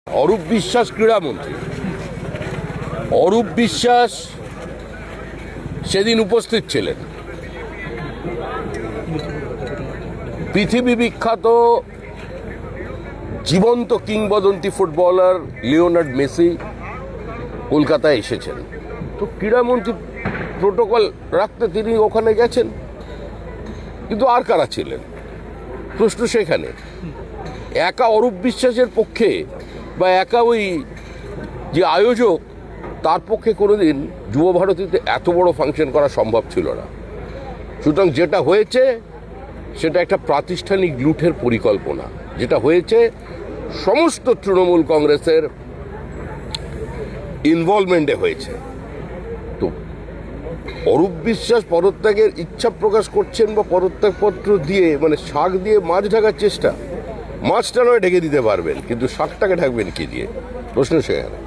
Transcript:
অরূপ বিশ্বাস ক্রীড়ামন্ত্রী। অরূপ বিশ্বাস সেদিন উপস্থিত ছিলেন। পৃথিবী বিখ্যাত জীবন্ত কিংবদন্তি ফুটবলার লিওনার্ড মেসি কলকাতায় এসেছেন, তো ক্রীড়ামন্ত্রী প্রোটোকল রাখতে তিনি ওখানে গেছেন। কিন্তু আর কারা ছিলেন? প্রশ্ন সেখানে। একা অরূপ বিশ্বাসের পক্ষে বা একা ওই যে আয়োজক তার পক্ষে কোনোদিন যুব ভারতীতে এত বড় ফাংশন করা সম্ভব ছিল না। সুতরাং যেটা হয়েছে সেটা একটা প্রাতিষ্ঠানিক লুঠের পরিকল্পনা। যেটা হয়েছে সমস্ত তৃণমূল কংগ্রেসের ইনভলভমেন্টে হয়েছে। তো অরূপ বিশ্বাস পদত্যাগের ইচ্ছা প্রকাশ করছেন বা পদত্যাগপত্র দিয়ে মানে শাক দিয়ে মাছ ঢাকার চেষ্টা। মাছটা নয় ঢেকে দিতে পারবেন, কিন্তু শাকটাকে ঢাকবেন কি দিয়ে? প্রশ্ন সেখানে।